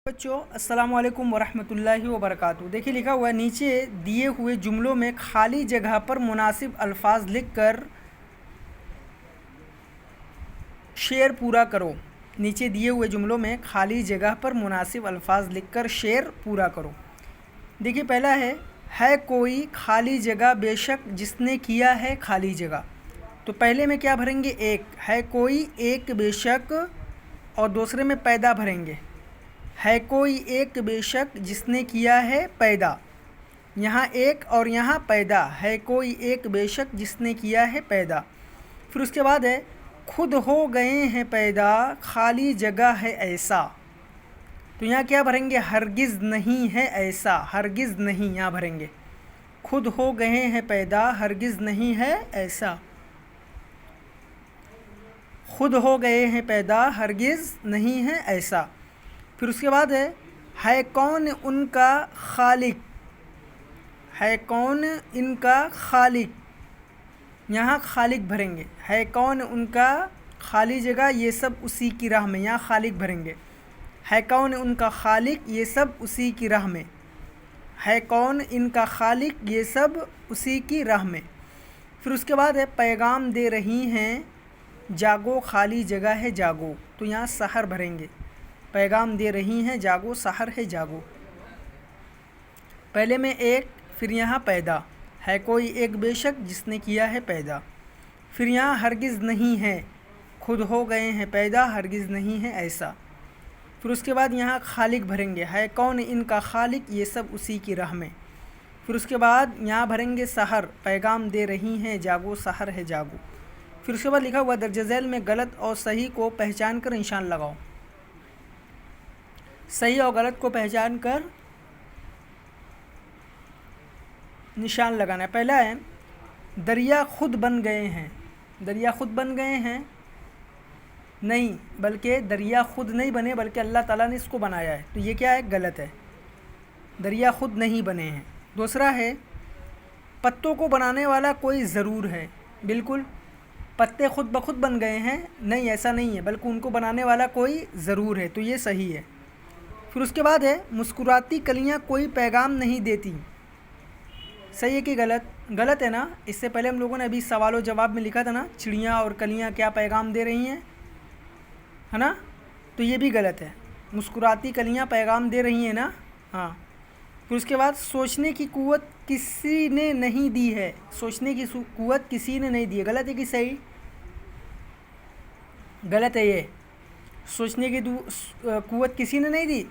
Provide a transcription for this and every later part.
بچوں السلام علیکم ورحمۃ اللہ وبرکاتہ۔ دیکھیے لکھا ہوا ہے نیچے دیے ہوئے جملوں میں خالی جگہ پر مناسب الفاظ لکھ کر شعر پورا کرو۔ نیچے دیے ہوئے جملوں میں خالی جگہ پر مناسب الفاظ لکھ کر شعر پورا کرو۔ دیکھیے پہلا ہے کوئی خالی جگہ بے شک جس نے کیا ہے خالی جگہ۔ تو پہلے میں کیا بھریں گے؟ ایک ہے کوئی، ایک بے شک، اور دوسرے میں پیدا بھریں گے۔ ہے کوئی ایک بے شک جس نے کیا ہے پیدا، یہاں ایک اور یہاں پیدا، ہے کوئی ایک بے شک جس نے کیا ہے پیدا۔ پھر اس کے بعد ہے خود ہو گئے ہیں پیدا خالی جگہ ہے ایسا۔ تو یہاں کیا بھریں گے؟ ہرگز نہیں ہے ایسا، ہرگز نہیں یہاں بھریں گے۔ خود ہو گئے ہیں پیدا ہرگز نہیں ہے ایسا، خود ہو گئے ہیں پیدا ہرگز نہیں ہے ایسا۔ پھر اس کے بعد ہے کون ان کا خالق، ہے کون ان کا خالق، یہاں خالق بھریں گے۔ ہے کون ان کا خالی جگہ یہ سب اسی کی راہ میں، یہاں خالق بھریں گے۔ ہے کون ان کا خالق یہ سب اسی کی راہ میں، ہے کون ان کا خالق یہ سب اسی کی راہ میں۔ پھر اس کے بعد پیغام دے رہی ہیں جاگو خالی جگہ ہے جاگو۔ تو یہاں سحر بھریں گے۔ پیغام دے رہی ہیں جاگو سحر ہے جاگو۔ پہلے میں ایک، پھر یہاں پیدا، ہے کوئی ایک بے شک جس نے کیا ہے پیدا۔ پھر یہاں ہرگز نہیں ہے، خود ہو گئے ہیں پیدا ہرگز نہیں ہے ایسا۔ پھر اس کے بعد یہاں خالق بھریں گے۔ ہے کون ان کا خالق یہ سب اسی کی راہ میں۔ پھر اس کے بعد یہاں بھریں گے سحر، پیغام دے رہی ہیں جاگو سحر ہے جاگو۔ پھر اس کے بعد لکھا ہوا درج ذیل میں غلط اور صحیح کو پہچان کر نشان لگاؤ۔ صحیح اور غلط کو پہچان کر نشان لگانا ہے۔ پہلا ہے دریا خود بن گئے ہیں۔ دریا خود بن گئے ہیں نہیں، بلکہ دریا خود نہیں بنے بلکہ اللہ تعالیٰ نے اس کو بنایا ہے۔ تو یہ کیا ہے؟ غلط ہے، دریا خود نہیں بنے ہیں۔ دوسرا ہے پتوں کو بنانے والا کوئی ضرور ہے۔ بالکل پتے خود بخود بن گئے ہیں نہیں، ایسا نہیں ہے، بلکہ ان کو بنانے والا کوئی ضرور ہے۔ تو یہ صحیح ہے۔ پھر اس کے بعد ہے مسکراتی کلیاں کوئی پیغام نہیں دیتی۔ صحیح ہے کہ غلط؟ غلط ہے نا۔ اس سے پہلے ہم لوگوں نے ابھی سوال و جواب میں لکھا تھا نا، چڑیاں اور کلیاں کیا پیغام دے رہی ہیں، ہے نا؟ تو یہ بھی غلط ہے، مسکراتی کلیاں پیغام دے رہی ہیں نا، ہاں۔ پھر اس کے بعد سوچنے کی قوت کسی نے نہیں دی ہے۔ سوچنے کی قوت کسی نے نہیں دی ہے۔ غلط ہے کہ صحیح؟ غلط ہے یہ، سوچنے کی قوت کسی نے نہیں دی،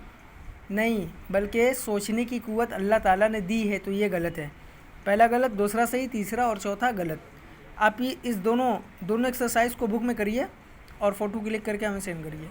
نہیں، بلکہ سوچنے کی قوت اللہ تعالیٰ نے دی ہے۔ تو یہ غلط ہے۔ پہلا غلط، دوسرا صحیح، تیسرا اور چوتھا غلط۔ آپ اس دونوں ایکسرسائز کو بک میں کریے اور فوٹو کلک کر کے ہمیں سینڈ کریے۔